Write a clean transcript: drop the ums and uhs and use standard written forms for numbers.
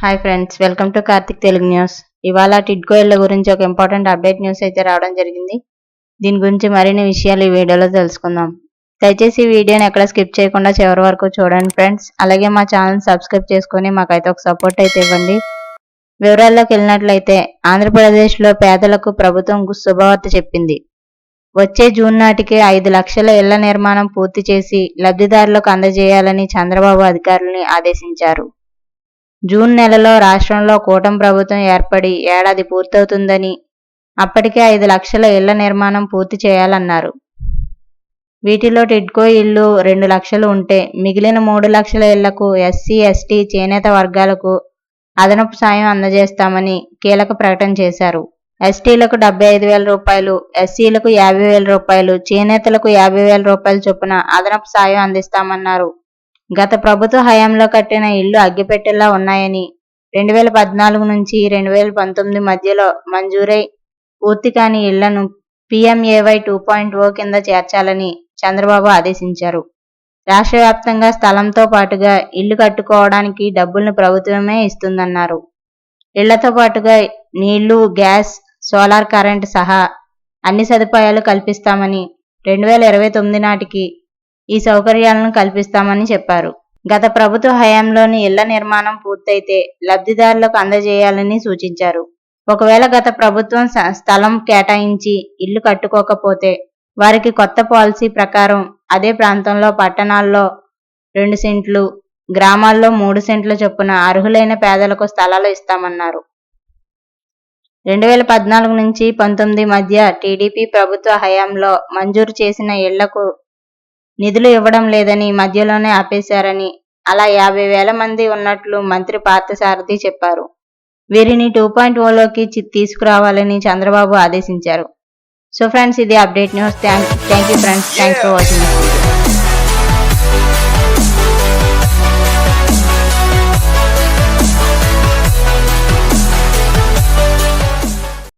Hi friends, welcome to Karthik Telugu news. ఇవాళ టిడ్కో ఇళ్ల గురించి ఒక ఇంపార్టెంట్ అప్డేట్ న్యూస్ అయితే రావడం జరిగింది. దీని గురించి మరిన్ని విషయాలు ఈ వీడియోలో తెలుసుకుందాం. దయచేసి ఈ వీడియోని ఎక్కడ స్కిప్ చేయకుండా చివరి వరకు చూడండి ఫ్రెండ్స్. అలాగే మా ఛానల్ సబ్స్క్రైబ్ చేసుకుని మాకైతే ఒక సపోర్ట్ అయితే ఇవ్వండి. వివరాల్లోకి వెళ్ళినట్లయితే ఆంధ్రప్రదేశ్లో పేదలకు ప్రభుత్వం శుభవార్త చెప్పింది. వచ్చే జూన్ నాటికి 5 లక్షల ఇళ్ల నిర్మాణం పూర్తి చేసి లబ్ధిదారులకు అందజేయాలని చంద్రబాబు అధికారులని ఆదేశించారు. జూన్ నెలలో రాష్ట్రంలో కూటమి ప్రభుత్వం ఏర్పడి ఏడాది పూర్తవుతుందని, అప్పటికే 5 లక్షల ఇళ్ల నిర్మాణం పూర్తి చేయాలన్నారు. వీటిలో టిడ్కో ఇళ్లు 2 లక్షలు ఉంటే మిగిలిన 3 లక్షల ఇళ్లకు ఎస్సీ, ఎస్టీ, చేనేత వర్గాలకు అదనపు సాయం అందజేస్తామని కీలక ప్రకటన చేశారు. ఎస్టీలకు 75,000 రూపాయలు, ఎస్సీలకు 50,000 రూపాయలు, చేనేతలకు 50,000 రూపాయల చొప్పున అదనపు సాయం అందిస్తామన్నారు. గత ప్రభుత్వ హయాంలో కట్టిన ఇళ్లు అగ్గిపెట్టెలా ఉన్నాయని, 2014 నుంచి 2019 మధ్యలో మంజూరై పూర్తి కాని ఇళ్లను PMAY 2.0 కింద చేర్చాలని చంద్రబాబు ఆదేశించారు. రాష్ట్ర వ్యాప్తంగా స్థలంతో పాటుగా ఇళ్లు కట్టుకోవడానికి డబ్బులను ప్రభుత్వమే ఇస్తుందన్నారు. ఇళ్లతో పాటుగా నీళ్లు, గ్యాస్, సోలార్ కరెంట్ సహా అన్ని సదుపాయాలు కల్పిస్తామని, 2029 నాటికి ఈ సౌకర్యాలను కల్పిస్తామని చెప్పారు. గత ప్రభుత్వ హయాంలోని ఇళ్ల నిర్మాణం పూర్తయితే లబ్ధిదారులకు అందజేయాలని సూచించారు. ఒకవేళ గత ప్రభుత్వం స్థలం కేటాయించి ఇల్లు కట్టుకోకపోతే వారికి కొత్త పాలసీ ప్రకారం అదే ప్రాంతంలో పట్టణాల్లో 2 సెంట్లు, గ్రామాల్లో 3 సెంట్ల చొప్పున అర్హులైన పేదలకు స్థలాలు ఇస్తామన్నారు. 2014 నుంచి 19 మధ్య టీడీపీ ప్రభుత్వ హయాంలో మంజూరు చేసిన ఇళ్లకు నిధులు ఇవ్వడం లేదని, మధ్యలోనే ఆపేశారని, అలా 50,000 మంది ఉన్నట్లు మంత్రి పార్థసారథి చెప్పారు. వీరిని 2.0లోకి తీసుకురావాలని చంద్రబాబు ఆదేశించారు. సో ఫ్రెండ్స్, ఇది update news. Thank you friends. Thanks for watching.